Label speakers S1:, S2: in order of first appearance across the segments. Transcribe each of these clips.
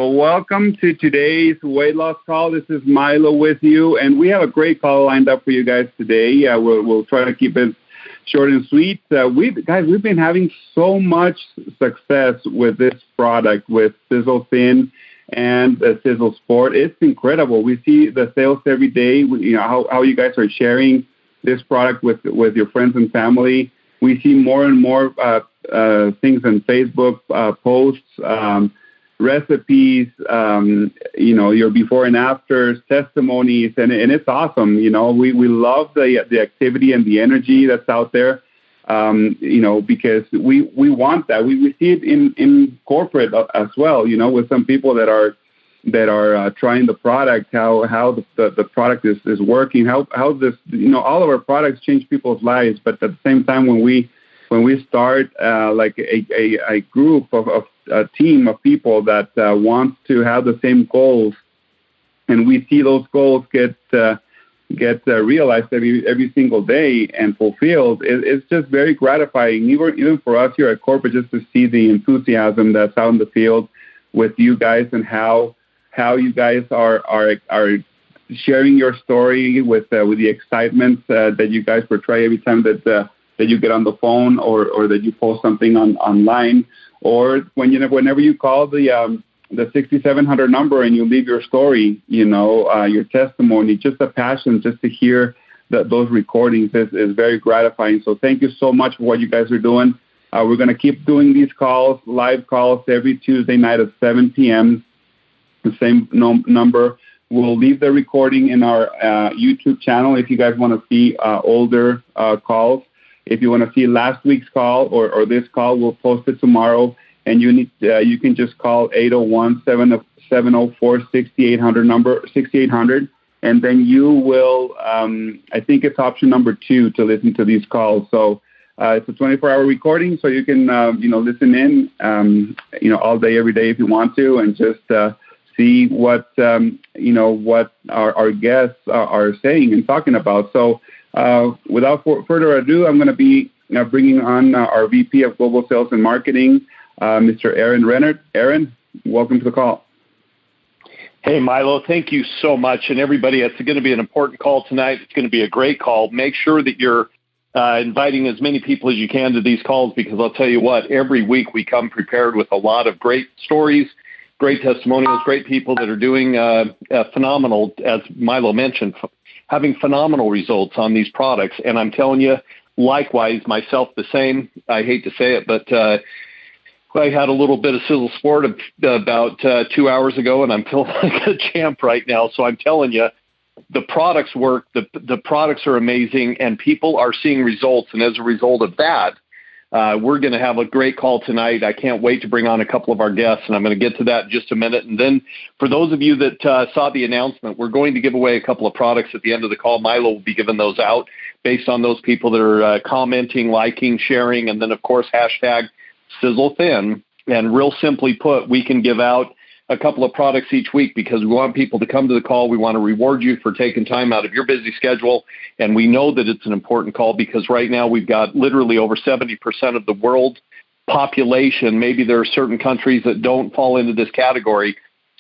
S1: Well, welcome to today's weight loss call. This is Milo with you, and we have a great call lined up for you guys today. We'll try to keep it short and sweet. We've been having so much success with this product, with SiselTHIN and Sizzle Sport. It's incredible. We see the sales every day. You know how you guys are sharing this product with your friends and family. We see more and more things on Facebook posts. Recipes, your before and afters, testimonies, and it's awesome. We love the activity and the energy that's out there, because we want that. We see it in corporate as well, with some people that are trying the product, how the product is working, how this, all of our products change people's lives. But at the same time, when we start like a group of a team of people that want to have the same goals, and we see those goals get realized every single day and fulfilled, it's just very gratifying, even for us here at corporate, just to see the enthusiasm that's out in the field with you guys, and how you guys are sharing your story with the excitement that you guys portray every time that you get on the phone or that you post something online, or whenever you call the 6700 number and you leave your story, your testimony, just the passion, just to hear those recordings is very gratifying. So thank you so much for what you guys are doing. We're going to keep doing these calls, live calls, every Tuesday night at 7 p.m., the same number. We'll leave the recording in our YouTube channel if you guys want to see older calls. If you want to see last week's call or this call, we'll post it tomorrow. And you can just call 801-704-6800 number 6800, and then you will. I think it's option number 2 to listen to these calls. So it's a 24-hour recording, so you can listen in all day, every day if you want to, and just see what what our guests are saying and talking about. So. Without further ado, I'm going to be bringing on our VP of Global Sales and Marketing, Mr. Rennert. Aaron, welcome to the call.
S2: Hey, Milo, thank you so much. And everybody, it's going to be an important call tonight. It's going to be a great call. Make sure that you're inviting as many people as you can to these calls, because I'll tell you what, every week we come prepared with a lot of great stories, great testimonials, great people that are doing phenomenal, as Milo mentioned, having phenomenal results on these products. And I'm telling you, likewise, myself the same. I hate to say it, but I had a little bit of Sizzle Sport about 2 hours ago, and I'm feeling like a champ right now. So I'm telling you, the products work, the products are amazing, and people are seeing results. And as a result of that, we're going to have a great call tonight. I can't wait to bring on a couple of our guests, and I'm going to get to that in just a minute. And then for those of you that saw the announcement, we're going to give away a couple of products at the end of the call. Milo will be giving those out based on those people that are commenting, liking, sharing, and then, of course, hashtag SiselTHIN. And real simply put, we can give out a couple of products each week because we want people to come to the call. We want to reward you for taking time out of your busy schedule. And we know that it's an important call because right now we've got literally over 70% of the world population. Maybe there are certain countries that don't fall into this category,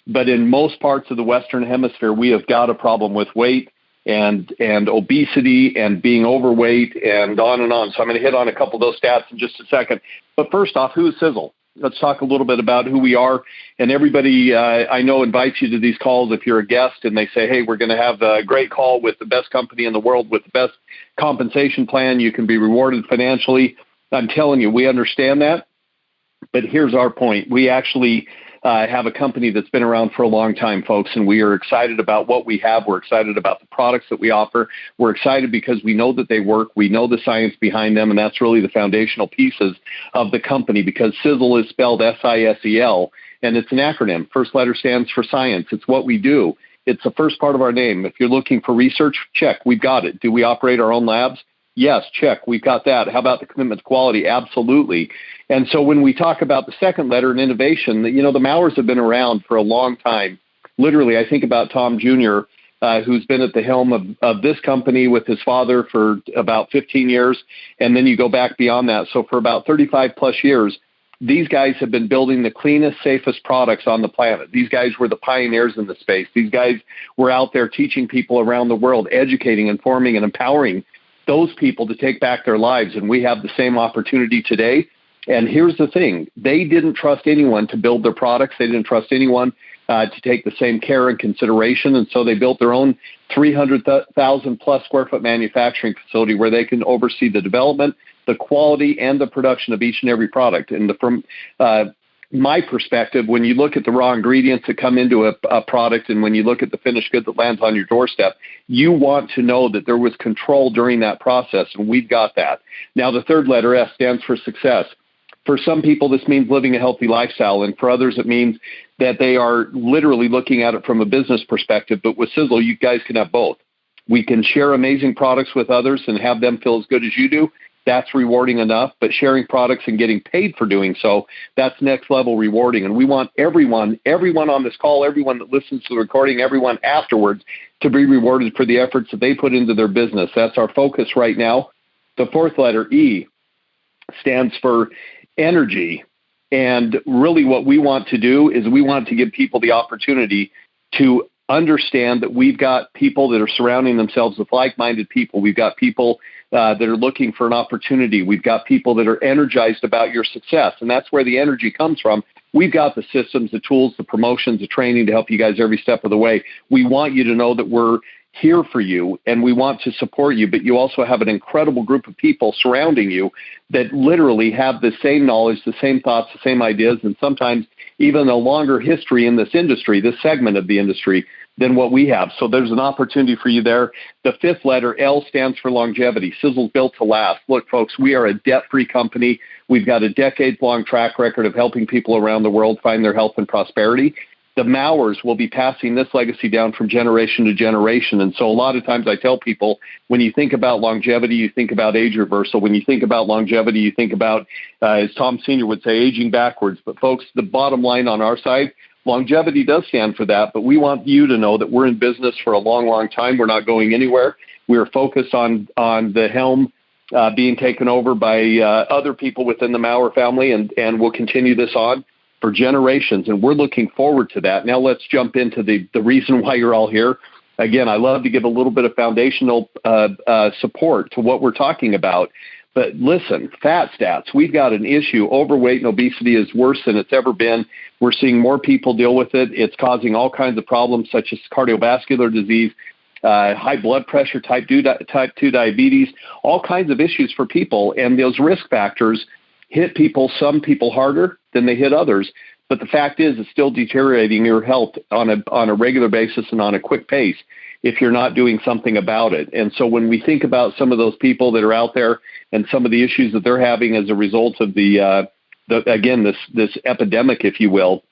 S2: but in most parts of the Western Hemisphere, we have got a problem with weight and obesity and being overweight and on and on. So I'm going to hit on a couple of those stats in just a second. But first off, who is Sizzle? Let's talk a little bit about who we are. And everybody I know invites you to these calls if you're a guest and they say, hey, we're going to have a great call with the best company in the world with the best compensation plan. You can be rewarded financially. I'm telling you, we understand that. But here's our point. We actually have a company that's been around for a long time, folks, and we are excited about what we have. We're excited about the products that we offer. We're excited because we know that they work. We know the science behind them, and that's really the foundational pieces of the company because Sizzle is spelled S-I-S-E-L, and it's an acronym. First letter stands for science. It's what we do. It's the first part of our name. If you're looking for research, check. We've got it. Do we operate our own labs? Yes, check. We've got that. How about the commitment to quality? Absolutely. And so when we talk about the second letter in innovation, the Mauers have been around for a long time. Literally, I think about Tom Jr., who's been at the helm of this company with his father for about 15 years. And then you go back beyond that. So for about 35 plus years, these guys have been building the cleanest, safest products on the planet. These guys were the pioneers in the space. These guys were out there teaching people around the world, educating, informing, and empowering those people to take back their lives. And we have the same opportunity today. And here's the thing. They didn't trust anyone to build their products. They didn't trust anyone to take the same care and consideration. And so they built their own 300,000 plus square foot manufacturing facility where they can oversee the development, the quality, and the production of each and every product. And from my perspective, when you look at the raw ingredients that come into a product, and when you look at the finished good that lands on your doorstep, you want to know that there was control during that process, and we've got that. Now, the third letter, S, stands for success. For some people, this means living a healthy lifestyle, and for others, it means that they are literally looking at it from a business perspective. But with Sizzle, you guys can have both. We can share amazing products with others and have them feel as good as you do. That's rewarding enough. But sharing products and getting paid for doing so, that's next level rewarding. And we want everyone on this call, everyone that listens to the recording, everyone afterwards, to be rewarded for the efforts that they put into their business. That's our focus right now. The fourth letter, E, stands for energy. And really what we want to do is we want to give people the opportunity to understand that we've got people that are surrounding themselves with like-minded people. We've got people that are looking for an opportunity. We've got people that are energized about your success. And that's where the energy comes from. We've got the systems, the tools, the promotions, the training to help you guys every step of the way. We want you to know that we're here for you and we want to support you, but you also have an incredible group of people surrounding you that literally have the same knowledge, the same thoughts, the same ideas, and sometimes even a longer history in this industry, this segment of the industry, than what we have. So there's an opportunity for you there. The fifth letter, L, stands for longevity. Sizzle's built to last. Look, folks, we are a debt-free company. We've got a decades-long track record of helping people around the world find their health and prosperity. The Mowers will be passing this legacy down from generation to generation. And so a lot of times I tell people, when you think about longevity, you think about age reversal. When you think about longevity, you think about, as Tom Sr. would say, aging backwards. But folks, the bottom line on our side, longevity does stand for that. But we want you to know that we're in business for a long, long time. We're not going anywhere. We are focused on the helm being taken over by other people within the Maurer family, and we'll continue this on for generations, and we're looking forward to that. Now let's jump into the reason why you're all here. Again, I love to give a little bit of foundational support to what we're talking about. But listen, fat stats, we've got an issue. Overweight and obesity is worse than it's ever been. We're seeing more people deal with it. It's causing all kinds of problems such as cardiovascular disease, high blood pressure, type 2 diabetes, all kinds of issues for people. And those risk factors hit some people harder than they hit others. But the fact is, it's still deteriorating your health on a regular basis and on a quick pace if you're not doing something about it. And so when we think about some of those people that are out there and some of the issues that they're having as a result of this epidemic, if you will,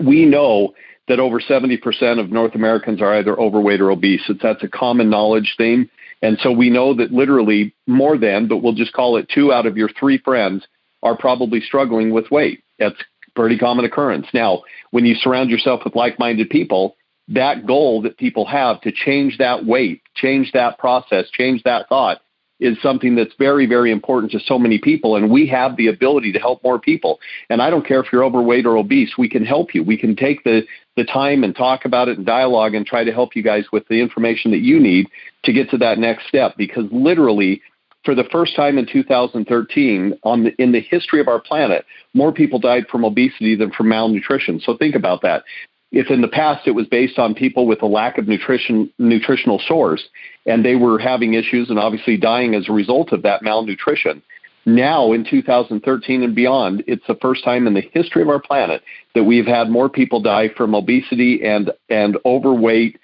S2: we know that over 70% of North Americans are either overweight or obese. That's a common knowledge theme. And so we know that literally more than, but we'll just call it 2 out of your 3 friends are probably struggling with weight. That's a pretty common occurrence. Now, when you surround yourself with like-minded people, that goal that people have to change that weight, change that process, change that thought is something that's very, very important to so many people. And we have the ability to help more people. And I don't care if you're overweight or obese, we can help you. We can take the time and talk about it and dialogue and try to help you guys with the information that you need to get to that next step. Because literally, for the first time in 2013, in the history of our planet, more people died from obesity than from malnutrition. So think about that. If in the past it was based on people with a lack of nutritional source, and they were having issues and obviously dying as a result of that malnutrition, now in 2013 and beyond, it's the first time in the history of our planet that we've had more people die from obesity and overweight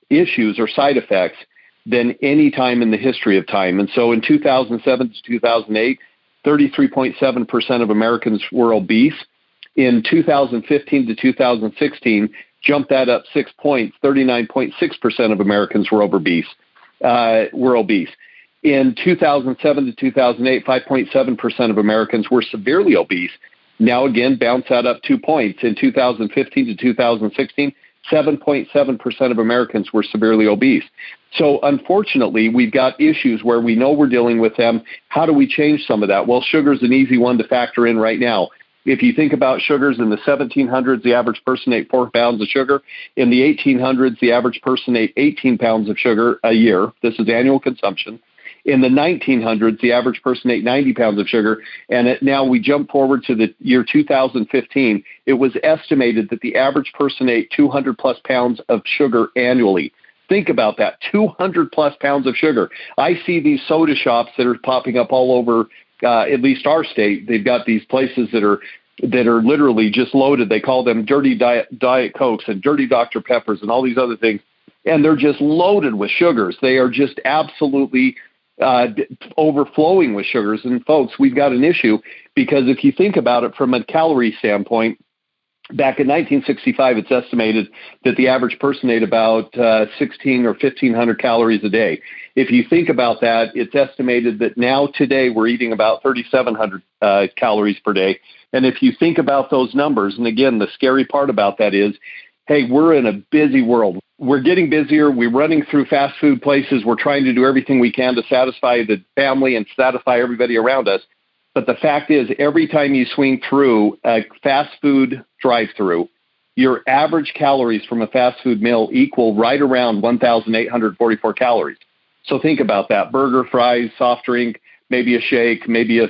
S2: issues or side effects than any time in the history of time. And so in 2007 to 2008, 33.7% of Americans were obese. In 2015 to 2016, jumped that up 6 points, 39.6% of Americans were obese. In 2007 to 2008, 5.7% of Americans were severely obese. Now again, bounce that up 2 points. In 2015 to 2016, 7.7% of Americans were severely obese. So unfortunately, we've got issues where we know we're dealing with them. How do we change some of that? Well, sugar's an easy one to factor in right now. If you think about sugars in the 1700s, the average person ate 4 pounds of sugar. In the 1800s, the average person ate 18 pounds of sugar a year. This is annual consumption. In the 1900s, the average person ate 90 pounds of sugar. And now we jump forward to the year 2015. It was estimated that the average person ate 200 plus pounds of sugar annually. Think about that, 200 plus pounds of sugar. I see these soda shops that are popping up all over, at least our state. They've got these places that are literally just loaded. They call them dirty Diet Cokes and dirty Dr. Peppers and all these other things. And they're just loaded with sugars. They are just absolutely overflowing with sugars. And folks, we've got an issue because if you think about it from a calorie standpoint, back in 1965, it's estimated that the average person ate about 16 or 1,500 calories a day. If you think about that, it's estimated that now today we're eating about 3,700 calories per day. And if you think about those numbers, and again, the scary part about that is, hey, we're in a busy world. We're getting busier. We're running through fast food places. We're trying to do everything we can to satisfy the family and satisfy everybody around us. But the fact is, every time you swing through a fast food drive-through, your average calories from a fast food meal equal right around 1,844 calories. So think about that. Burger, fries, soft drink, maybe a shake, maybe a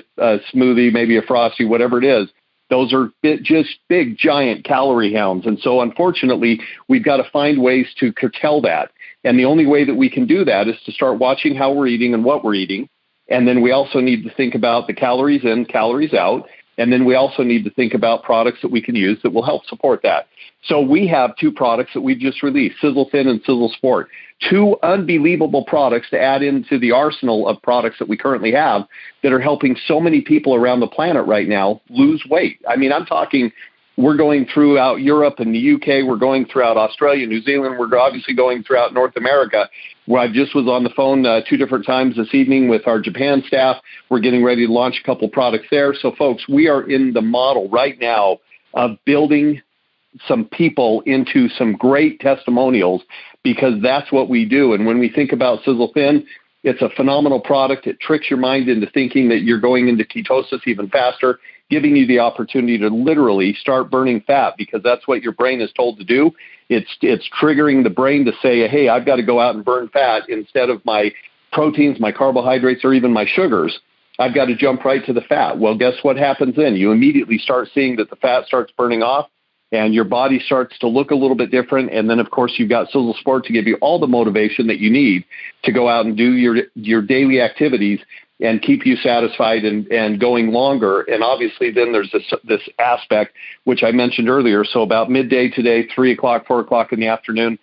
S2: smoothie, maybe a Frosty, whatever it is. Those are just big, giant calorie hounds. And so, unfortunately, we've got to find ways to curtail that. And the only way that we can do that is to start watching how we're eating and what we're eating. And then we also need to think about the calories in, calories out. And then we also need to think about products that we can use that will help support that. So we have 2 products that we just released, SiselTHIN and Sizzle Sport. 2 unbelievable products to add into the arsenal of products that we currently have that are helping so many people around the planet right now lose weight. I mean, I'm talking, we're going throughout Europe and the UK. We're going throughout Australia, New Zealand. We're obviously going throughout North America, where I just was on the phone 2 different times this evening with our Japan staff. We're getting ready to launch a couple products there. So, folks, we are in the model right now of building some people into some great testimonials, because that's what we do. And when we think about SiselTHIN, it's a phenomenal product. It tricks your mind into thinking that you're going into ketosis even faster, giving you the opportunity to literally start burning fat, because that's what your brain is told to do. It's triggering the brain to say, hey, I've got to go out and burn fat instead of my proteins, my carbohydrates, or even my sugars. I've got to jump right to the fat. Well, guess what happens then? You immediately start seeing that the fat starts burning off, and your body starts to look a little bit different. And then, of course, you've got Sizzle Sport to give you all the motivation that you need to go out and do your daily activities and keep you satisfied and going longer. And obviously then there's this aspect, which I mentioned earlier. So about midday today, 3 o'clock, 4 o'clock in the afternoon,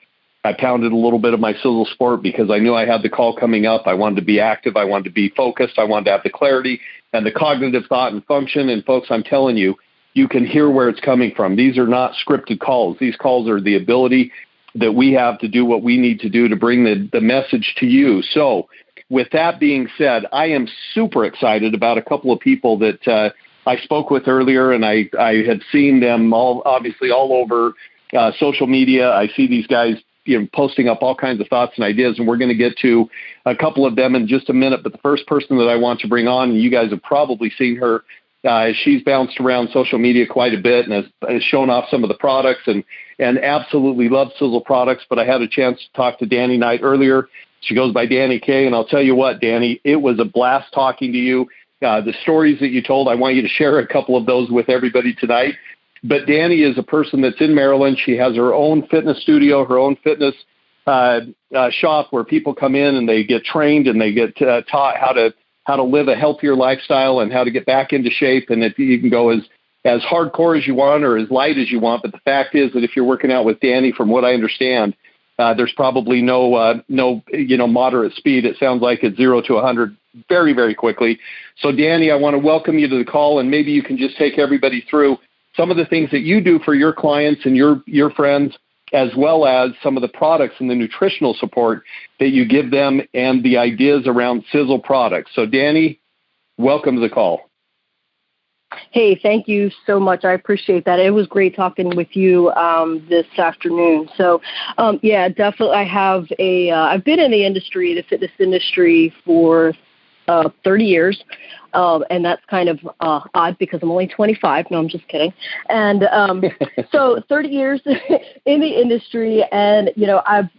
S2: I pounded a little bit of my Sizzle Sport because I knew I had the call coming up. I wanted to be active. I wanted to be focused. I wanted to have the clarity and the cognitive thought and function. And folks, I'm telling you, you can hear where it's coming from. These are not scripted calls. These calls are the ability that we have to do what we need to do to bring the message to you. So with that being said, I am super excited about a couple of people that I spoke with earlier, and I had seen them all over social media. I see these guys posting up all kinds of thoughts and ideas, and we're going to get to a couple of them in just a minute. But the first person that I want to bring on, and you guys have probably seen her, she's bounced around social media quite a bit and has shown off some of the products and absolutely loves Sizzle products. But I had a chance to talk to Danny Knight earlier. She goes by Danny K, and I'll tell you what, Danny, it was a blast talking to you. The stories that you told, I want you to share a couple of those with everybody tonight. But Danny is a person that's in Maryland. She has her own fitness studio, her own fitness shop where people come in and they get trained and they get taught how to live a healthier lifestyle and how to get back into shape. And if you can go as hardcore as you want or as light as you want. But the fact is that if you're working out with Danny, from what I understand, there's probably no moderate speed. It sounds like it's 0 to 100 very, very quickly. So Danny, I want to welcome you to the call, and maybe you can just take everybody through some of the things that you do for your clients and your friends, as well as some of the products and the nutritional support that you give them and the ideas around Sizzle products. So Danny, welcome to the call.
S3: Hey, thank you so much. I appreciate that. It was great talking with you this afternoon. So, yeah, definitely. I've been in the industry, the fitness industry, for 30 years. And that's kind of odd because I'm only 25. No, I'm just kidding. And so 30 years in the industry, and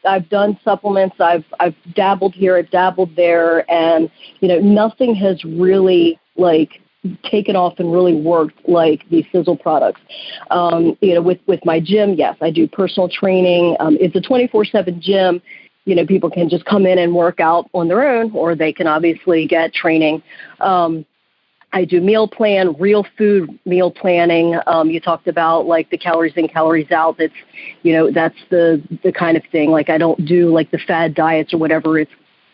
S3: I've done supplements. I've dabbled here, I've dabbled there, and nothing has really taken off and really worked like these Sizzle products. With my gym, yes, I do personal training. It's a 24/7 gym. People can just come in and work out on their own, or they can obviously get training. I do meal plan, real food meal planning. You talked about the calories in, calories out. That's, that's the kind of thing. I don't do the fad diets or whatever.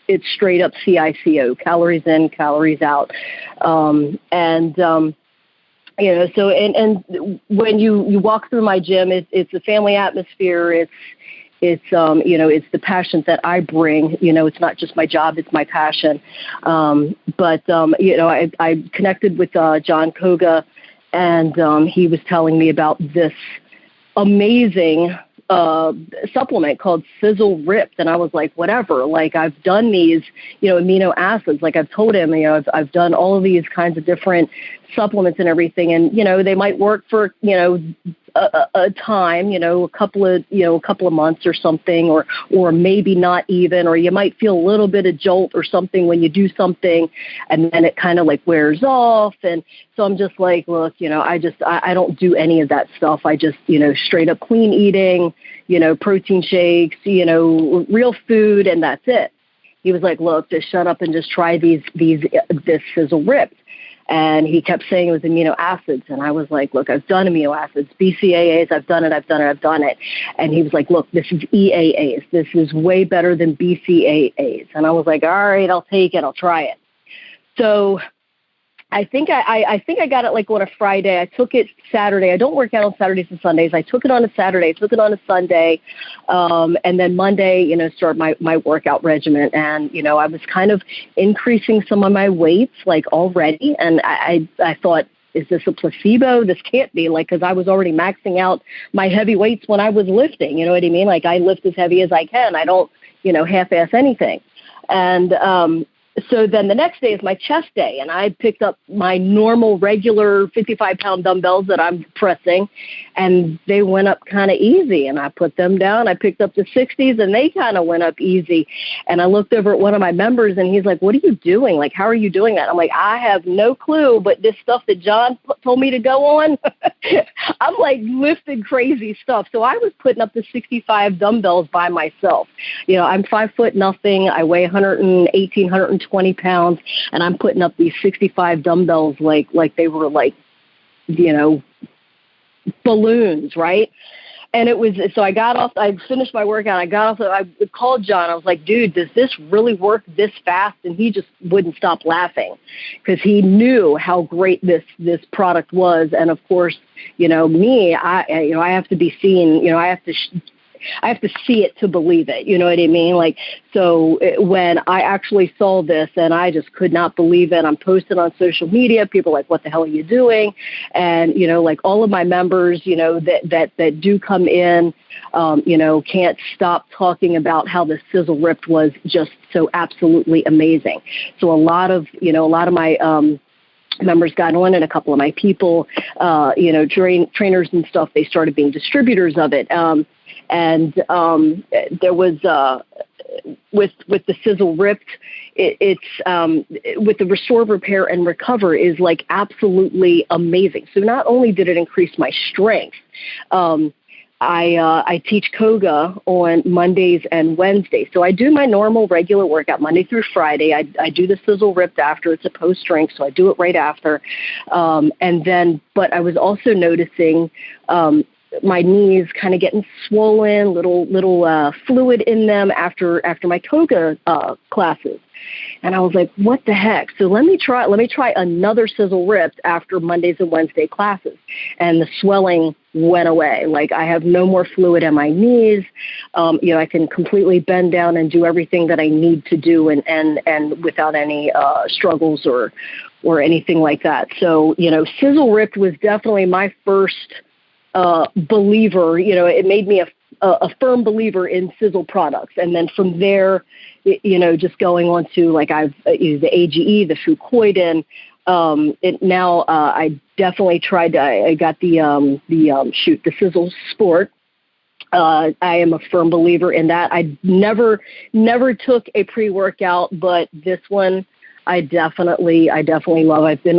S3: It's straight up CICO, calories in, calories out. So when you walk through my gym, it's a family atmosphere. It's the passion that I bring. It's not just my job; it's my passion. I connected with John Koga, and he was telling me about this amazing supplement called Sizzle Ripped, and I was like, whatever. I've done these, amino acids. I've told him, I've done all of these kinds of different supplements and everything, and they might work for a time, a couple of months or something, or maybe not even, or you might feel a little bit of jolt or something when you do something, and then it kind of wears off. And so I'm just like, look, I don't do any of that stuff. I just, straight up clean eating, protein shakes, real food, and that's it. He was like, look, just shut up and just try this Sizzle Ripped. And he kept saying it was amino acids. And I was like, look, I've done amino acids, BCAAs, I've done it. And he was like, look, this is EAAs. This is way better than BCAAs. And I was like, all right, I'll take it. I'll try it. So I think I got it on a Friday. I took it Saturday. I don't work out on Saturdays and Sundays. I took it on a Saturday. I took it on a Sunday. And then Monday, start my workout regimen. And, I was kind of increasing some of my weights already. And I thought, is this a placebo? This can't be because I was already maxing out my heavy weights when I was lifting. You know what I mean? I lift as heavy as I can. I don't, half-ass anything. And, so then the next day is my chest day, and I picked up my normal, regular 55-pound dumbbells that I'm pressing, and they went up kind of easy, and I put them down. I picked up the 60s, and they kind of went up easy. And I looked over at one of my members, and he's like, what are you doing? How are you doing that? I'm like, I have no clue, but this stuff that John told me to go on, I'm lifting crazy stuff. So I was putting up the 65 dumbbells by myself. I'm 5 foot nothing. I weigh 118, 120 pounds, and I'm putting up these 65 dumbbells like they were balloons, right? And it was, so I got off, I finished my workout, I got off, I called John, I was like, dude, does this really work this fast? And he just wouldn't stop laughing because he knew how great this product was. And of course, me, I have to be seen, I have to see it to believe it. You know what I mean? So when I actually saw this, and I just could not believe it, I'm posting on social media. People are like, what the hell are you doing? And, all of my members, that do come in, can't stop talking about how the Sizzle Ripped was just so absolutely amazing. So a lot of my, members got on, and a couple of my people, trainers and stuff, they started being distributors of it. And there was with the Sizzle Ripped, it's with the Restore, Repair, and Recover is absolutely amazing. So not only did it increase my strength, I teach Koga on Mondays and Wednesdays. So I do my normal regular workout Monday through Friday. I do the Sizzle Ripped after. It's a post-drink, so I do it right after. But I was also noticing my knees kind of getting swollen, little fluid in them after my Koga classes. And I was like, what the heck? So let me try another Sizzle Ripped after Mondays and Wednesday classes. And the swelling went away. I have no more fluid in my knees. I can completely bend down and do everything that I need to do and without any struggles or anything like that. So, Sizzle Ripped was definitely my first believer. It made me a firm believer in Sizzle products. And then from there, just going on to like I've used the AGE, the Fucoidan. I definitely tried. I got the Sizzle Sport. I am a firm believer in that. I never took a pre-workout, but this one I definitely love. I've been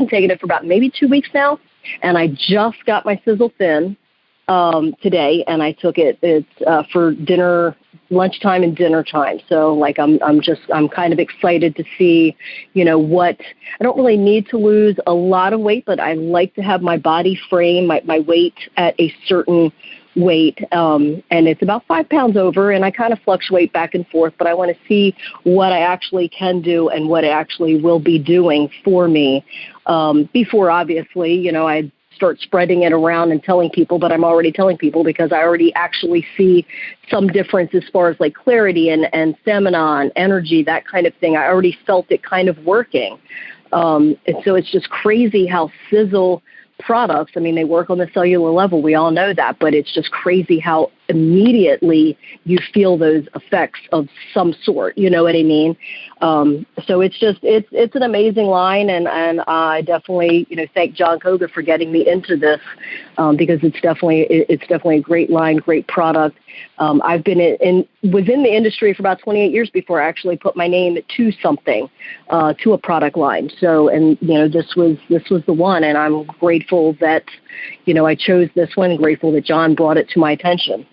S3: taking it for about maybe 2 weeks now, and I just got my SiselTHIN today, and I took it. It's for dinner, lunchtime, and dinner time. So like I'm kind of excited to see, what I don't really need to lose a lot of weight, but I like to have my body frame, my weight at a certain weight, and it's about 5 pounds over, and I kind of fluctuate back and forth, but I want to see what I actually can do and what it actually will be doing for me before, obviously, I start spreading it around and telling people, but I'm already telling people because I already actually see some difference as far as like clarity and stamina and energy, that kind of thing. I already felt it kind of working. And so it's just crazy how Sizzle products, I mean, they work on the cellular level. We all know that, but it's just crazy how immediately you feel those effects of some sort. You know what I mean? So it's an amazing line, and I definitely thank John Koga for getting me into this because it's definitely a great line, great product. I've been was in the industry for about 28 years before I actually put my name to something, to a product line. So, and this was the one, and I'm grateful that I chose this one. Grateful that John brought it to my attention.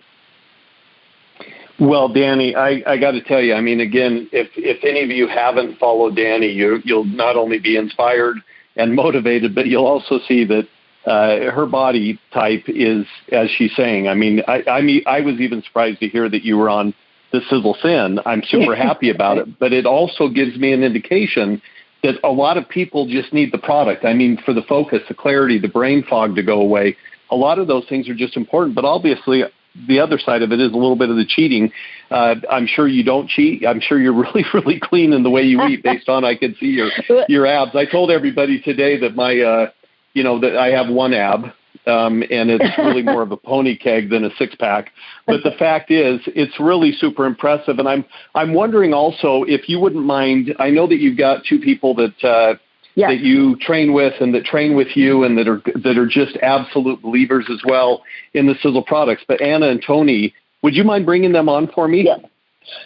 S2: Well, Danny, I got to tell you, I mean, again, if any of you haven't followed Danny, you'll not only be inspired and motivated, but you'll also see that her body type is, as she's saying. I mean, I was even surprised to hear that you were on the SiselTHIN. I'm super happy about it, but it also gives me an indication that a lot of people just need the product. I mean, for the focus, the clarity, the brain fog to go away. A lot of those things are just important, but obviously the other side of it is a little bit of the cheating. I'm sure you don't cheat. I'm sure you're really, really clean in the way you eat based on I could see your abs. I told everybody today that my, that I have one ab, and it's really more of a pony keg than a six-pack. But the fact is, it's really super impressive. And I'm wondering also if you wouldn't mind, I know that you've got two people that that you train with and that train with you and that are just absolute believers as well in the Sizzle products. But Anna and Tony, would you mind bringing them on for me?
S3: Yeah.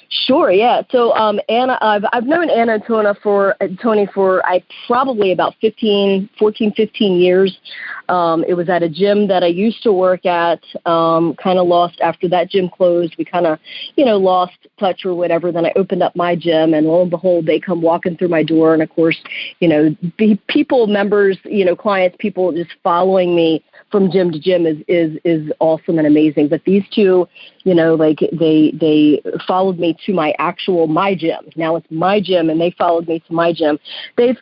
S3: Sure, yeah. So Anna, I've known Anna and Tony for probably about 15 years. It was at a gym that I used to work at, kind of lost after that gym closed. We kind of, lost touch or whatever. Then I opened up my gym, and lo and behold, they come walking through my door. And of course, people, members, clients, people just following me from gym to gym is awesome and amazing. But these two, they followed me to my gym. Now it's my gym, and they followed me to my gym. They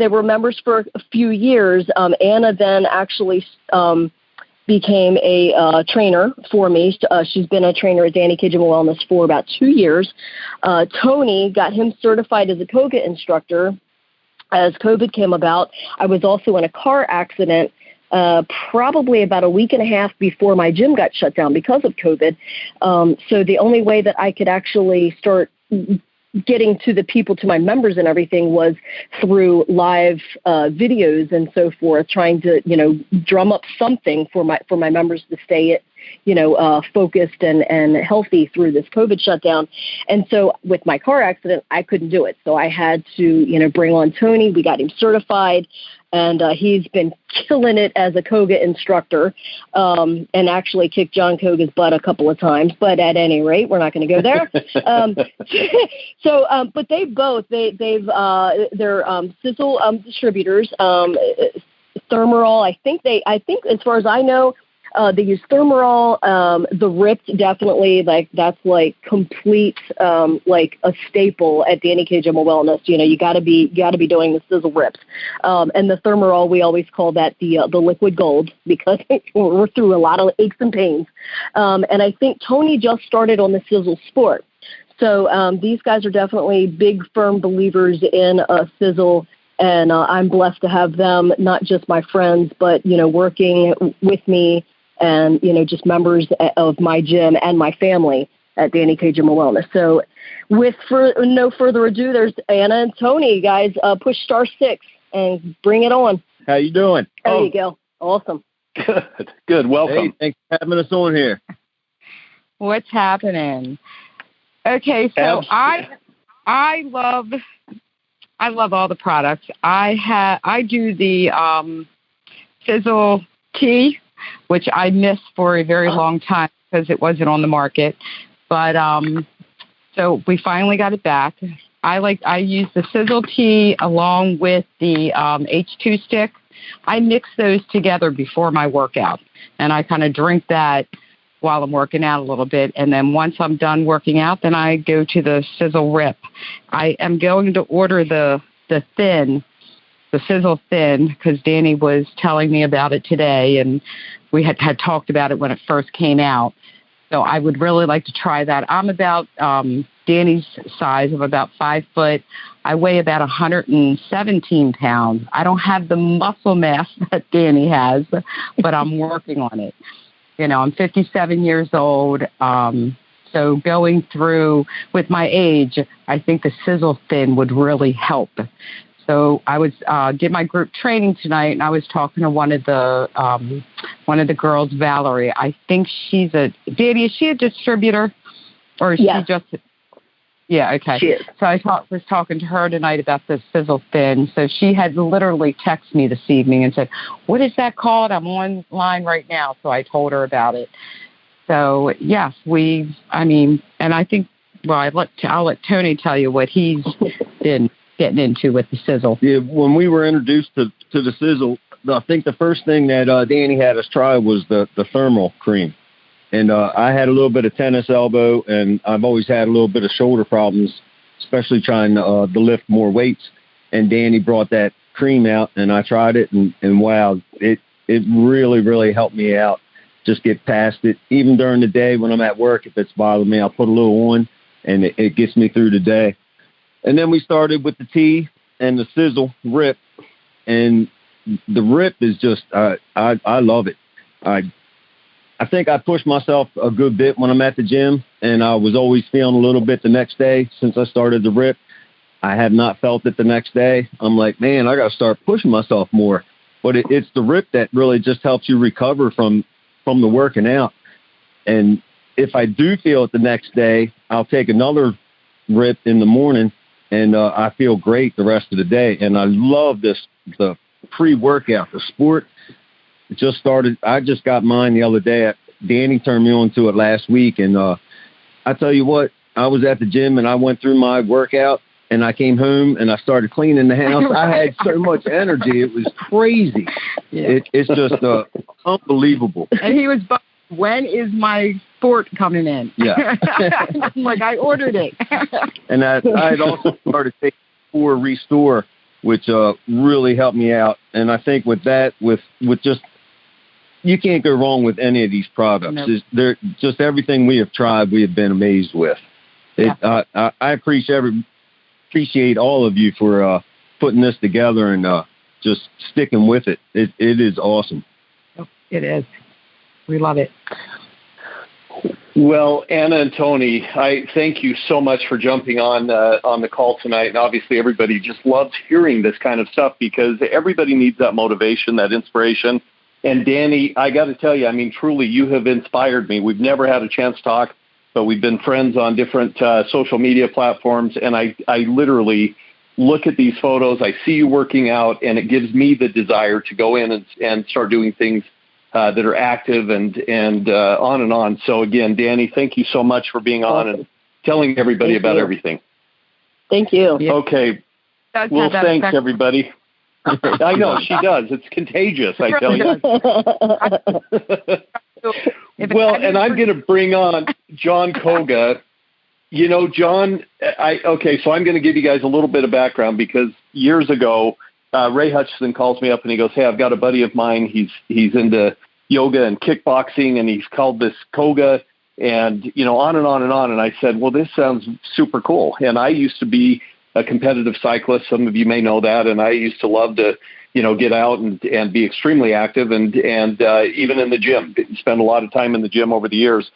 S3: were members for a few years. Anna then actually became a trainer for me. She's been a trainer at Danny K Gym Wellness for about 2 years. Tony got him certified as a Koga instructor. As COVID came about, I was also in a car accident probably about a week and a half before my gym got shut down because of COVID. So the only way that I could actually start getting to the people, to my members and everything, was through live videos and so forth, trying to, drum up something for my members to stay focused and healthy through this COVID shutdown. And so with my car accident, I couldn't do it. So I had to, bring on Tony. We got him certified, and he's been killing it as a Koga instructor, and actually kicked John Koga's butt a couple of times. But at any rate, we're not going to go there. But they're Sizzle distributors. Thermarol, I think as far as I know, they use Thermarol. The Ripped, definitely, that's complete, a staple at Danny K Gym Wellness. You got to be doing the Sizzle Ripped. And the Thermarol, we always call that the liquid gold, because we're through a lot of aches and pains. And I think Tony just started on the Sizzle Sport. So these guys are definitely big, firm believers in Sizzle. And I'm blessed to have them, not just my friends, but, working with me and, just members of my gym and my family at Danny K Gym and Wellness. So with no further ado, there's Anna and Tony. Guys, push *6 and bring it on.
S4: How you doing?
S3: There you go. Awesome.
S2: Good. Welcome.
S4: Hey, thanks for having us on here.
S5: What's happening? Okay, so I love all the products. I do the Sizzle tea, which I missed for a very long time because it wasn't on the market. But so we finally got it back. I use the Sizzle tea along with the H2 stick. I mix those together before my workout, and I kind of drink that while I'm working out a little bit. And then once I'm done working out, then I go to the Sizzle Rip. I am going to order the Sizzle Thin, because Danny was telling me about it today, and we had talked about it when it first came out. So I would really like to try that. I'm about Danny's size of about 5 foot. I weigh about 117 pounds. I don't have the muscle mass that Danny has, but I'm working on it. I'm 57 years old. So going through with my age, I think the Sizzle Thin would really help. So I did my group training tonight, and I was talking to one of the girls, Valerie. I think Danny, is she a distributor, or is she just? Yeah, okay.
S3: She is.
S5: So I was talking to her tonight about the Sizzle Thin. So she had literally texted me this evening and said, "What is that called? I'm online right now." So I told her about it. So yes, and I think, I'll let Tony tell you what he's been getting into with the Sizzle.
S4: Yeah, when we were introduced to the Sizzle, I think the first thing that Danny had us try was the thermal cream. And I had a little bit of tennis elbow, and I've always had a little bit of shoulder problems, especially trying to lift more weights. And Danny brought that cream out, and I tried it, and wow, it really, really helped me out. Just get past it. Even during the day when I'm at work, if it's bothering me, I'll put a little on, and it gets me through the day. And then we started with the tea and the Sizzle Rip, and the Rip is just I love it. I think I push myself a good bit when I'm at the gym, and I was always feeling a little bit the next day since I started the Rip. I have not felt it the next day. I'm like, man, I got to start pushing myself more. But it's the Rip that really just helps you recover from the working out. And if I do feel it the next day, I'll take another Rip in the morning, and I feel great the rest of the day. And I love the pre-workout, the sport. It just started. I just got mine the other day. Danny turned me on to it last week, and I tell you what, I was at the gym and I went through my workout, and I came home and I started cleaning the house. I had so much energy; it was crazy. Yeah. It's just unbelievable.
S5: And he was, when is my sport coming in?
S4: Yeah,
S5: I'm like, I ordered it.
S4: And I had also started taking Restore, which really helped me out. And I think with that, with just, you can't go wrong with any of these products.
S5: Nope.
S4: They're just everything we have tried, we have been amazed with.
S5: Yeah.
S4: I appreciate all of you for putting this together and just sticking with it. It is awesome.
S5: It is. We love it.
S2: Well, Anna and Tony, I thank you so much for jumping on the call tonight. And obviously everybody just loves hearing this kind of stuff because everybody needs that motivation, that inspiration. And Danny, I got to tell you, truly, you have inspired me. We've never had a chance to talk, but we've been friends on different social media platforms. And I literally look at these photos, I see you working out, and it gives me the desire to go in and start doing things that are active and on and on. So again, Danny, thank you so much for being on and telling everybody about everything.
S3: Thank you.
S2: Okay. Well, thanks, everybody. I know, she does. It's contagious, I tell you. Well, and I'm going to bring on John Koga. John, so I'm going to give you guys a little bit of background because years ago, Ray Hutchison calls me up and he goes, "Hey, I've got a buddy of mine. He's into yoga and kickboxing, and he's called this Koga, and on and on and on." And I said, "Well, this sounds super cool." And I used to be a competitive cyclist. Some of you may know that. And I used to love to, get out and be extremely active and even in the gym, spend a lot of time in the gym over the years.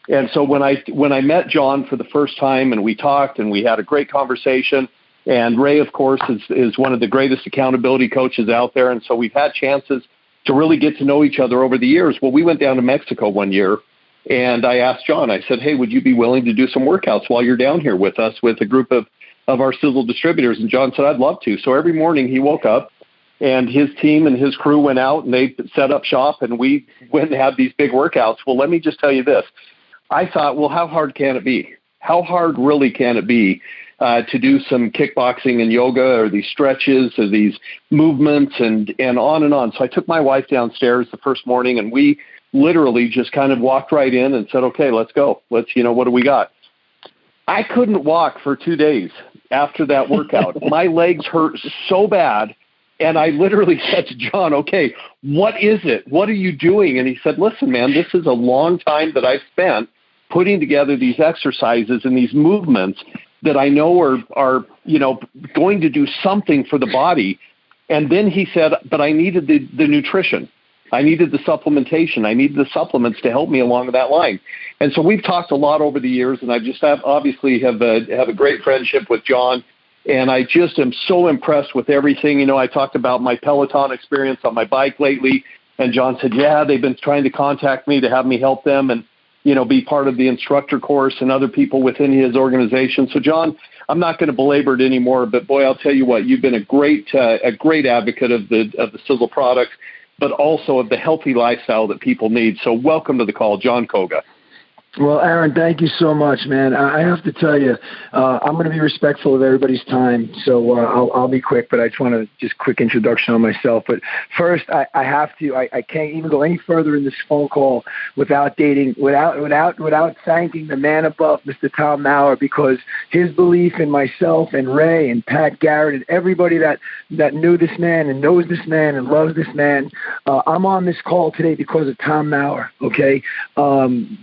S2: And so when I met John for the first time and we talked and we had a great conversation, and Ray, of course, is one of the greatest accountability coaches out there. And so we've had chances to really get to know each other over the years. Well, we went down to Mexico one year and I asked John, I said, hey, would you be willing to do some workouts while you're down here with us with a group of our Sizzle distributors? And John said, I'd love to. So every morning he woke up and his team and his crew went out and they set up shop and we went and had these big workouts. Well, let me just tell you this. I thought, well, how hard can it be? How hard really can it be to do some kickboxing and yoga or these stretches or these movements and on and on? So I took my wife downstairs the first morning and we literally just kind of walked right in and said, okay, let's go. What do we got? I couldn't walk for 2 days after that workout. My legs hurt so bad. And I literally said to John, okay, what is it? What are you doing? And he said, listen, man, this is a long time that I've spent putting together these exercises and these movements that I know are going to do something for the body. And then he said, but I needed the nutrition. I needed the supplementation. I needed the supplements to help me along that line. And so we've talked a lot over the years, and I just have a great friendship with John. And I just am so impressed with everything. I talked about my Peloton experience on my bike lately, and John said, yeah, they've been trying to contact me to have me help them and, be part of the instructor course and other people within his organization. So, John, I'm not going to belabor it anymore, but boy, I'll tell you what, you've been a great advocate of the Sizzle product, but also of the healthy lifestyle that people need. So welcome to the call, John Koga.
S6: Well, Aaron, thank you so much, man. I have to tell you, I'm going to be respectful of everybody's time, so I'll be quick, but I just want to just quick introduction on myself. But first, I can't even go any further in this phone call without thanking the man above, Mr. Tom Maurer, because his belief in myself and Ray and Pat Garrett and everybody that knew this man and knows this man and loves this man, I'm on this call today because of Tom Maurer, okay?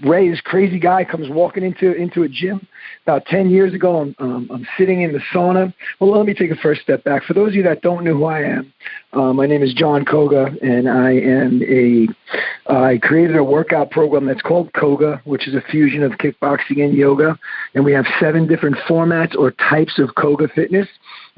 S6: Ray is crazy. Guy comes walking into a gym about 10 years ago. I'm sitting in the sauna. Well, let me take a first step back. For those of you that don't know who I am, my name is John Koga, and I created a workout program that's called Koga, which is a fusion of kickboxing and yoga. And we have 7 different formats or types of Koga fitness.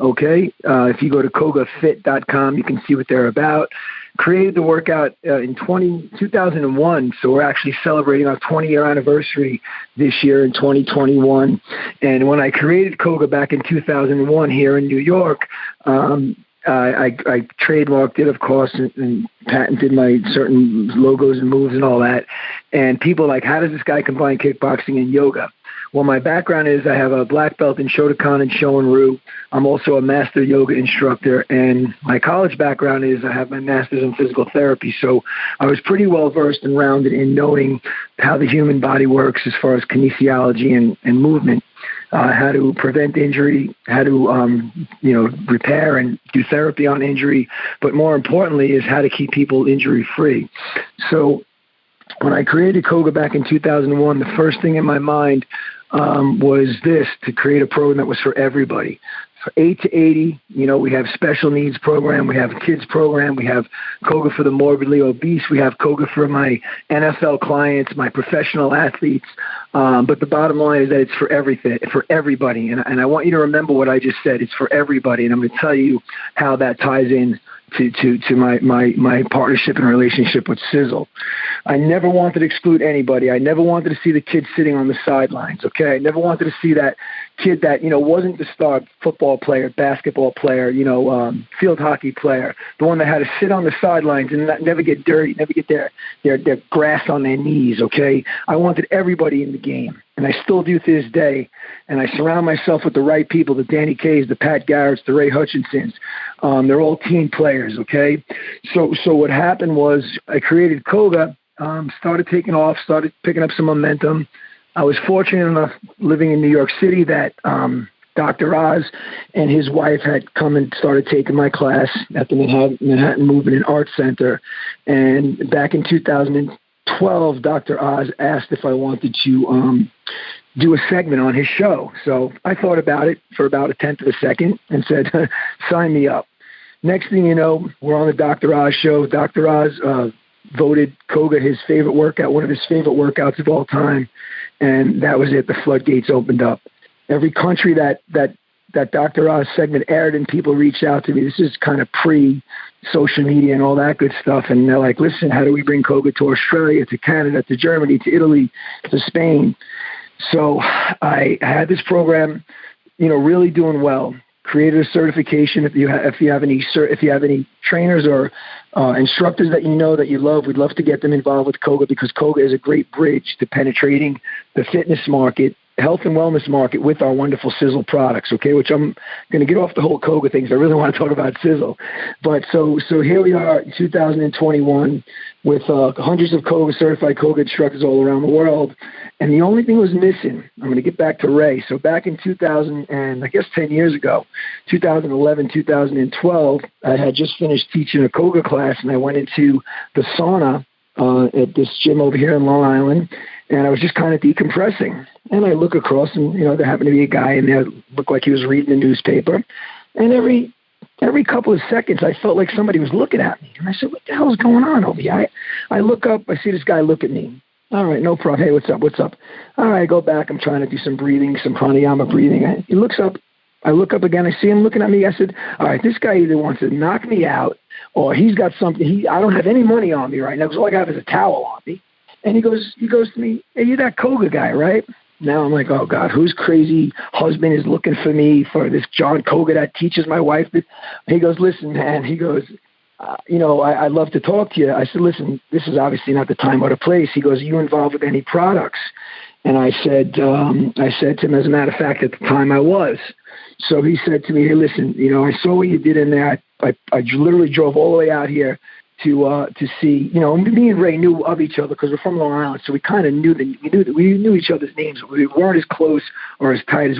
S6: Okay, if you go to kogafit.com, you can see what they're about. Created the workout in 2001, so we're actually celebrating our 20-year anniversary this year in 2021. And when I created Koga back in 2001 here in New York, I trademarked it, of course, and patented my certain logos and moves and all that. And people are like, how does this guy combine kickboxing and yoga? Well, my background is I have a black belt in Shotokan and Shorin-ryu. I'm also a master yoga instructor, and my college background is I have my master's in physical therapy. So I was pretty well versed and rounded in knowing how the human body works as far as kinesiology and movement, how to prevent injury, how to repair and do therapy on injury, but more importantly is how to keep people injury free. So when I created Koga back in 2001, the first thing in my mind was this, to create a program that was for everybody. For 8 to 80, we have special needs program, we have a kids program, we have Koga for the morbidly obese, we have Koga for my NFL clients, my professional athletes. But the bottom line is that it's for everything, for everybody. And I want you to remember what I just said. It's for everybody. And I'm going to tell you how that ties in to my partnership and relationship with Sizzle. I never wanted to exclude anybody. I never wanted to see the kid sitting on the sidelines, okay? I never wanted to see that kid that, wasn't the star football player, basketball player, field hockey player, the one that had to sit on the sidelines and never get dirty, never get their grass on their knees, okay? I wanted everybody in the game, and I still do to this day, and I surround myself with the right people, the Danny Kays, the Pat Garretts, the Ray Hutchinsons. They're all team players, okay? So what happened was I created Koga, started taking off, started picking up some momentum. I was fortunate enough living in New York City that Dr. Oz and his wife had come and started taking my class at the Manhattan Movement and Art Center. And back in 2000, 12, Dr. Oz asked if I wanted to do a segment on his show. So I thought about it for about a tenth of a second and said, sign me up. Next thing you know, we're on the Dr. Oz show. Dr. Oz voted Koga his favorite workout, one of his favorite workouts of all time. And that was it. The floodgates opened up. Every country that Dr. Oz segment aired and people reached out to me. This is kind of pre-social media and all that good stuff. And they're like, listen, how do we bring Koga to Australia, to Canada, to Germany, to Italy, to Spain? So I had this program, really doing well. Created a certification. If you have any trainers or instructors that that you love, we'd love to get them involved with Koga, because Koga is a great bridge to penetrating the fitness market, health and wellness market, with our wonderful Sizzle products, okay, which I'm going to get off the whole Koga things. I really want to talk about Sizzle. But so here we are in 2021 with hundreds of certified Koga instructors all around the world. And the only thing was missing, I'm going to get back to Ray. So back in 2000, and I guess 10 years ago, 2011, 2012, I had just finished teaching a Koga class, and I went into the sauna at this gym over here in Long Island, and I was just kind of decompressing. And I look across, and there happened to be a guy in there, looked like he was reading the newspaper. And every couple of seconds, I felt like somebody was looking at me. And I said, what the hell is going on over here? I look up, I see this guy look at me. All right, no problem. Hey, what's up? All right, I go back. I'm trying to do some breathing, some pranayama breathing. He looks up. I look up again. I see him looking at me. I said, all right, this guy either wants to knock me out, or he's got something. I don't have any money on me right now, because all I have is a towel on me. And he goes to me, hey, you're that Koga guy, right? Now I'm like, oh, God, whose crazy husband is looking for me, for this John Koga that teaches my wife? He goes, listen, man. He goes, I'd love to talk to you. I said, listen, this is obviously not the time or the place. He goes, are you involved with any products? And I said to him, as a matter of fact, at the time I was. So he said to me, hey, listen, I saw what you did in there. I literally drove all the way out here to see, me and Ray knew of each other because we're from Long Island, so we kind of knew we knew each other's names. We weren't as close or as tight as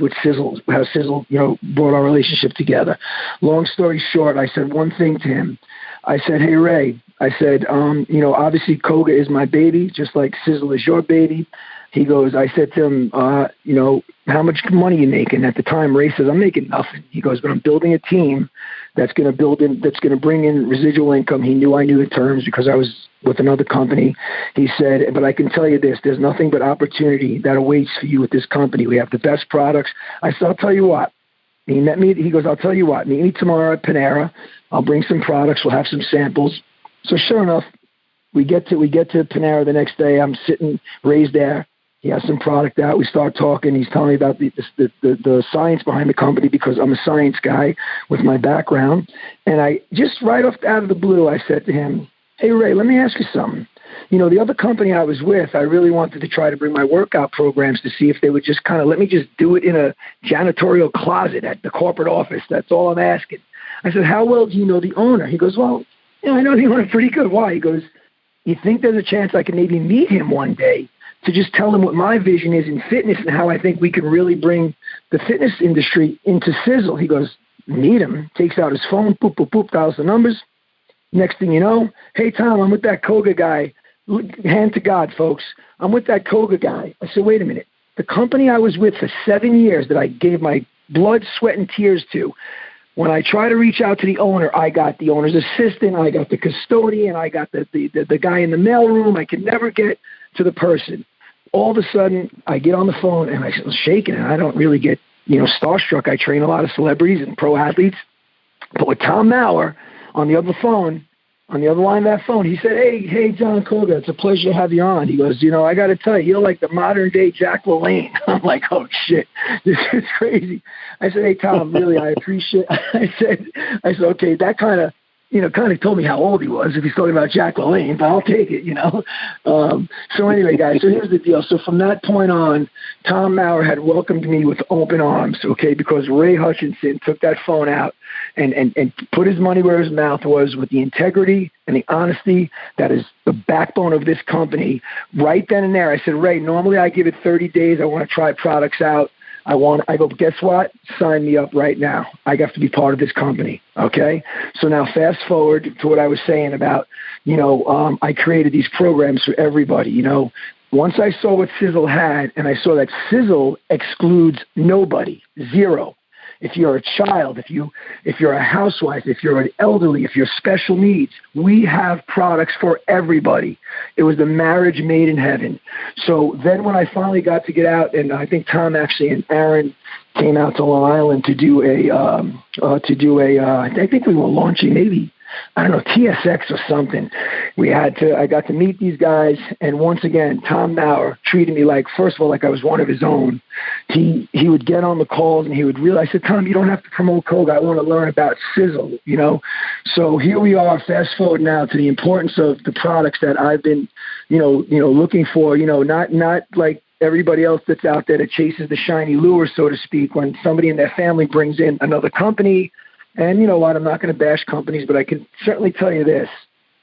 S6: how Sizzle, brought our relationship together. Long story short, I said one thing to him. I said, hey, Ray, I said, obviously Koga is my baby, just like Sizzle is your baby. He goes, I said to him, how much money are you making? At the time, Ray says, I'm making nothing. He goes, but I'm building a team that's going to bring in residual income. He knew I knew the terms because I was with another company. He said, but I can tell you this, there's nothing but opportunity that awaits for you with this company. We have the best products. I said, I'll tell you what. He met me. He goes, I'll tell you what, meet me tomorrow at Panera. I'll bring some products. We'll have some samples. So sure enough, we get to Panera the next day. I'm sitting, Ray's there. He has some product out. We start talking. He's telling me about the science behind the company, because I'm a science guy with my background. And I just right off out of the blue, I said to him, hey, Ray, let me ask you something. The other company I was with, I really wanted to try to bring my workout programs to see if they would just kind of let me just do it in a janitorial closet at the corporate office. That's all I'm asking. I said, how well do you know the owner? He goes, well, I know the owner pretty good. Why? He goes, you think there's a chance I can maybe meet him one day to just tell him what my vision is in fitness and how I think we can really bring the fitness industry into Sizzle? He goes, meet him. Takes out his phone, boop, boop, boop, dials the numbers. Next thing you know, hey, Tom, I'm with that Koga guy. Hand to God, folks. I'm with that Koga guy. I said, wait a minute. The company I was with for 7 years that I gave my blood, sweat, and tears to, when I try to reach out to the owner, I got the owner's assistant, I got the custodian, I got the guy in the mailroom. I could never get to the person. All of a sudden, I get on the phone, and I'm shaking, and I don't really get, starstruck. I train a lot of celebrities and pro athletes. But with Tom Maurer on the other phone, on the other line of that phone, he said, hey, John Koga, it's a pleasure to have you on. He goes, I got to tell you, you're like the modern-day Jack LaLanne. I'm like, oh, shit, this is crazy. I said, hey, Tom, really, I appreciate I said, okay, that kind of told me how old he was if he's talking about Jack LaLanne, but I'll take it, So anyway, guys, so here's the deal. So from that point on, Tom Maurer had welcomed me with open arms, okay, because Ray Hutchinson took that phone out and put his money where his mouth was with the integrity and the honesty that is the backbone of this company. Right then and there, I said, Ray, normally I give it 30 days. I want to try products out. I go, guess what? Sign me up right now. I have to be part of this company. Okay. So now fast forward to what I was saying about, I created these programs for everybody. Once I saw what Sizzle had, and I saw that Sizzle excludes nobody, zero. If you're a child, if you're a housewife, if you're an elderly, if you're special needs, we have products for everybody. It was the marriage made in heaven. So then when I finally got to get out, and I think Tom actually and Aaron came out to Long Island to do I think we were launching maybe, I don't know, TSX or something. I got to meet these guys, and once again, Tom Maurer treated me first of all, like I was one of his own. He would get on the calls, and he would realize, I said, Tom, you don't have to promote Koga. I want to learn about Sizzle, So here we are, fast forward now to the importance of the products that I've been, looking for, not like everybody else that's out there that chases the shiny lure, so to speak, when somebody in their family brings in another company. And you know what? I'm not going to bash companies, but I can certainly tell you this.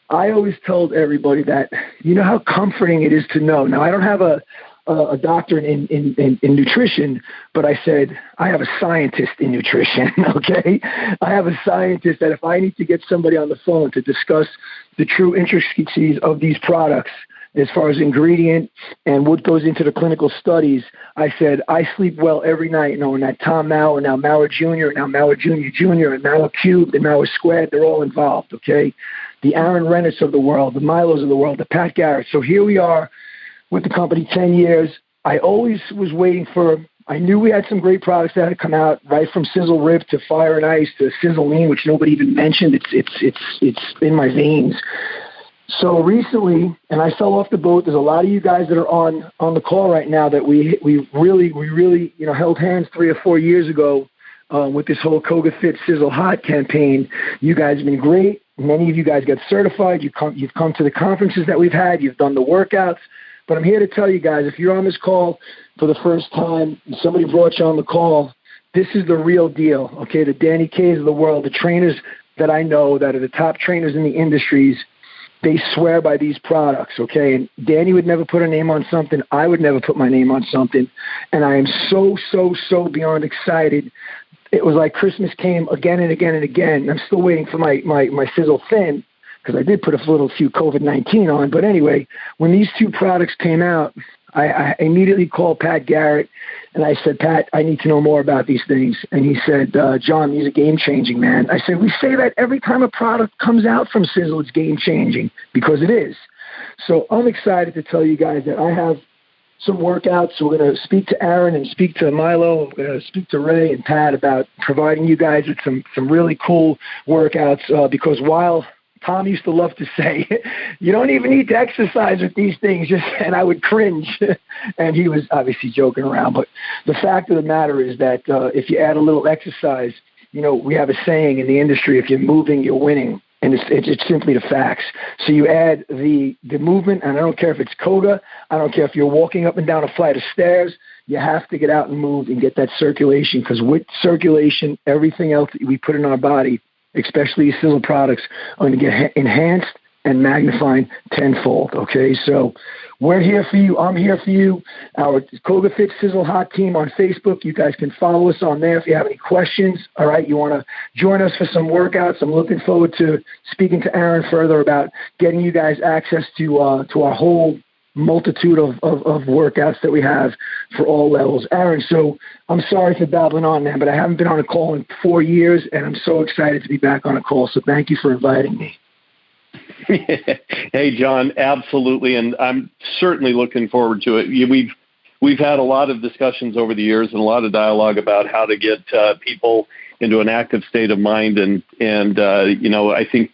S6: I always told everybody that, how comforting it is to know. Now, I don't have a doctorate in nutrition, but I said I have a scientist in nutrition, okay? I have a scientist that if I need to get somebody on the phone to discuss the true intricacies of these products, as far as ingredient and what goes into the clinical studies, I said, I sleep well every night knowing that Tom Maurer, now Maurer Jr., now Maurer Jr., and Maurer Cubed, and Maurer Squared, they're all involved, okay? The Aaron Rennerts of the world, the Milos of the world, the Pat Garrett. So here we are with the company 10 years. I always was waiting I knew we had some great products that had come out, right from Sizzle Rip to Fire and Ice to Sizzle Lean, which nobody even mentioned. It's in my veins. So recently, and I fell off the boat. There's a lot of you guys that are on the call right now that we really held hands 3 or 4 years ago with this whole Koga Fit Sizzle Hot campaign. You guys have been great. Many of you guys got certified. You've come to the conferences that we've had. You've done the workouts. But I'm here to tell you guys, if you're on this call for the first time and somebody brought you on the call, this is the real deal. Okay, the Danny Kays of the world, the trainers that I know that are the top trainers in the industries. They swear by these products, okay? And Danny would never put a name on something. I would never put my name on something. And I am so beyond excited. It was like Christmas came again and again and again. I'm still waiting for my SiselTHIN because I did put a few COVID-19 on. But anyway, when these two products came out, I immediately called Pat Garrett, and I said, Pat, I need to know more about these things. And he said, John, these are game-changing, man. I said, we say that every time a product comes out from Sizzle, it's game-changing, because it is. So I'm excited to tell you guys that I have some workouts. So we're going to speak to Aaron and speak to Milo. We're going to speak to Ray and Pat about providing you guys with some really cool workouts, because while Tom used to love to say, you don't even need to exercise with these things, and I would cringe. And he was obviously joking around. But the fact of the matter is that if you add a little exercise, we have a saying in the industry, if you're moving, you're winning. And it's simply the facts. So you add the movement, and I don't care if it's Koga, I don't care if you're walking up and down a flight of stairs, you have to get out and move and get that circulation, because with circulation, everything else that we put in our body, especially these Sizzle products, are going to get enhanced and magnified tenfold, okay? So we're here for you. I'm here for you. Our Koga Fit Sizzle Hot team on Facebook. You guys can follow us on there if you have any questions, all right? You want to join us for some workouts. I'm looking forward to speaking to Aaron further about getting you guys access to our whole multitude of workouts that we have for all levels. Aaron, so I'm sorry for babbling on, man, but I haven't been on a call in 4 years, and I'm so excited to be back on a call. So thank you for inviting me.
S2: Hey, John, absolutely, and I'm certainly looking forward to it. We've had a lot of discussions over the years and a lot of dialogue about how to get people into an active state of mind, and I think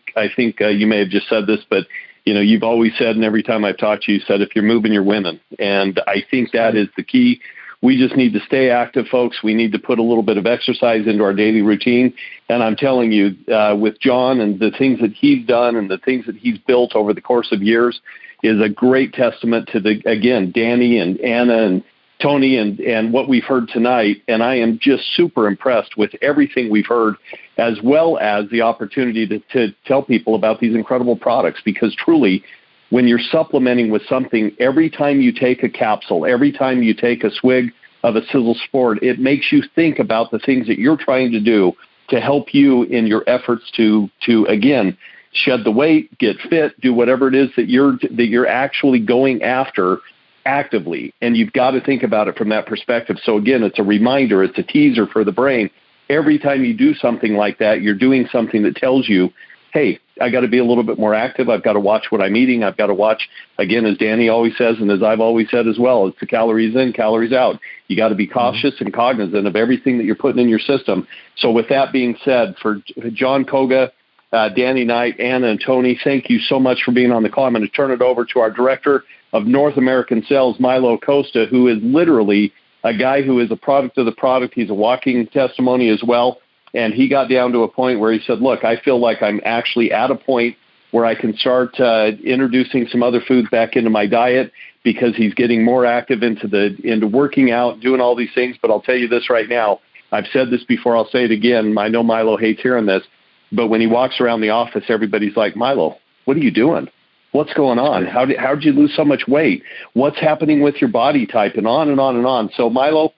S2: you may have just said this, but you've always said, and every time I've talked to you, said, if you're moving, you're winning. And I think that is the key. We just need to stay active, folks. We need to put a little bit of exercise into our daily routine. And I'm telling you, with John and the things that he's done and the things that he's built over the course of years is a great testament to Danny and Anna and Tony and what we've heard tonight. And I am just super impressed with everything we've heard, as well as the opportunity to tell people about these incredible products, because truly, when you're supplementing with something, every time you take a capsule, every time you take a swig of a Sizzle Sport. It makes you think about the things that you're trying to do to help you in your efforts to again, shed the weight, get fit, do whatever it is that you're actually going after actively. And you've got to think about it from that perspective. So again, it's a reminder, it's a teaser for the brain. Every time you do something like that, you're doing something that tells you, hey, I got to be a little bit more active. I've got to watch what I'm eating. I've got to watch, again, as Danny always says, and as I've always said as well, it's the calories in, calories out. You got to be cautious and cognizant of everything that you're putting in your system. So with that being said, for John Koga, Danny Knight, Anna, and Tony, thank you so much for being on the call. I'm going to turn it over to our Director of North American Sales, Milo Acosta, who is literally a guy who is a product of the product. He's a walking testimony as well. And he got down to a point where he said, look, I feel like I'm actually at a point where I can start introducing some other foods back into my diet, because he's getting more active into working out, doing all these things. But I'll tell you this right now. I've said this before. I'll say it again. I know Milo hates hearing this, but when he walks around the office, everybody's like, Milo, what are you doing? What's going on? How did you lose so much weight? What's happening with your body type? And on and on and on. So Milo,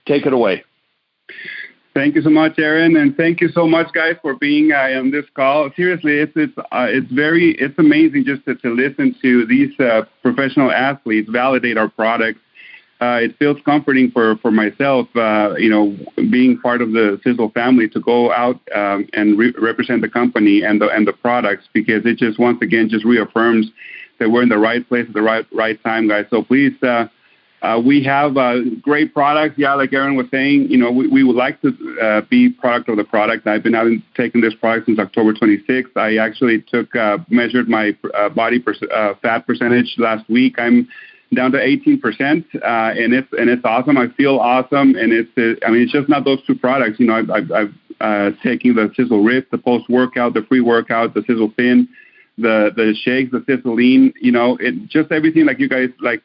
S2: take it away.
S1: Thank you so much, Aaron, and thank you so much, guys, for being on this call. Seriously, it's amazing just to listen to these professional athletes validate our products. It feels comforting for myself, being part of the Sizzle family, to go out and represent the company and the products, because it just once again just reaffirms that we're in the right place at the right time, guys. So please. We have great products. Yeah, like Aaron was saying, we would like to be product of the product. I've been taking this product since October 26th. I actually measured my body fat percentage last week. I'm down to 18%, and it's awesome. I feel awesome, and it's just not those two products. I've taking the Sizzle Rip, the post-workout, the pre-workout, the SiselTHIN, the shakes, the SiselTHIN, it just everything like you guys, like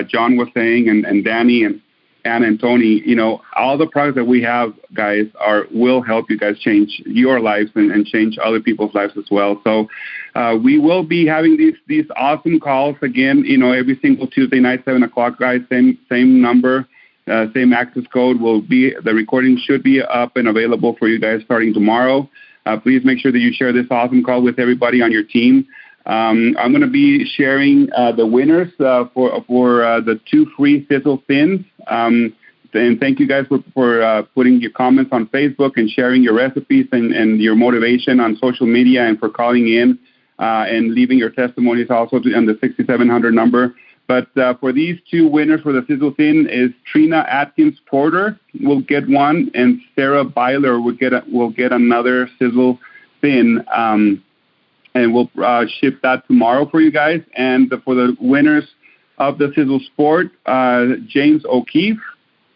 S1: John was saying, and Danny and Anna and Tony, all the products that we have, guys, will help you guys change your lives and change other people's lives as well. So we will be having these awesome calls again, every single Tuesday night, 7:00, guys, same number, same access code. The recording should be up and available for you guys starting tomorrow. Please make sure that you share this awesome call with everybody on your team. I'm going to be sharing the winners for the 2 free SiselTHINs. And thank you guys for putting your comments on Facebook and sharing your recipes and your motivation on social media, and for calling in and leaving your testimonies also on the 6700 number. But for these 2 winners for the SiselTHIN is Trina Atkins Porter will get one, and Sarah Byler will get another SiselTHIN, and we'll ship that tomorrow for you guys. And for the winners of the Sizzle Sport, James O'Keefe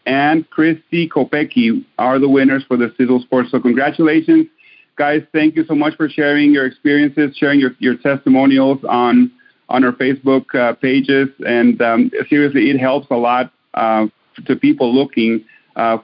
S1: and Christy Kopecki are the winners for the Sizzle Sport. So congratulations, guys. Thank you so much for sharing your experiences, sharing your testimonials on our Facebook pages. And seriously, it helps a lot to people looking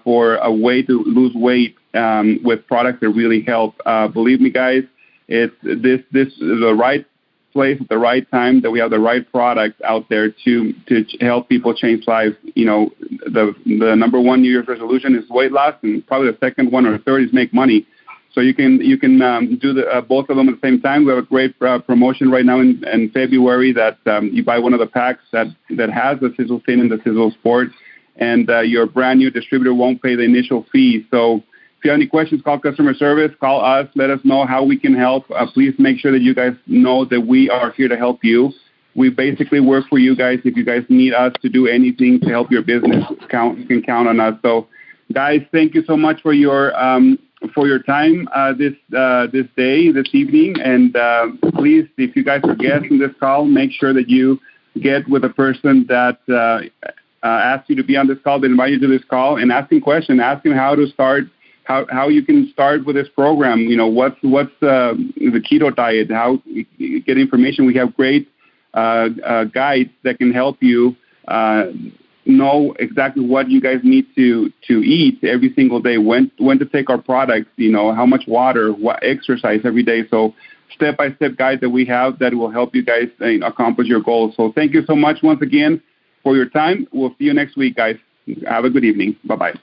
S1: for a way to lose weight with products that really help. Believe me, guys, it's this is the right place at the right time, that we have the right product out there to help people change lives. The number 1 New Year's resolution is weight loss, and probably the second one or third is make money. So you can do both of them at the same time. We have a great promotion right now in February that you buy one of the packs that has the SiselTHIN and the Sizzle Sport, and your brand new distributor won't pay the initial fee. So if you have any questions, call customer service, call us, let us know how we can help. Please make sure that you guys know that we are here to help you. We basically work for you guys. If you guys need us to do anything to help your business, you can count on us. So, guys, thank you so much for your time this evening. And please, if you guys are guests in this call, make sure that you get with a person that asked you to be on this call, that invite you to this call, and ask him questions. Ask him how to start, how you can start with this program. What's the keto diet, how you get information. We have great guides that can help you know exactly what you guys need to eat every single day, when to take our products, how much water, what exercise every day. So step-by-step guide that we have that will help you guys accomplish your goals. So thank you so much once again for your time. We'll see you next week, guys. Have a good evening. Bye-bye.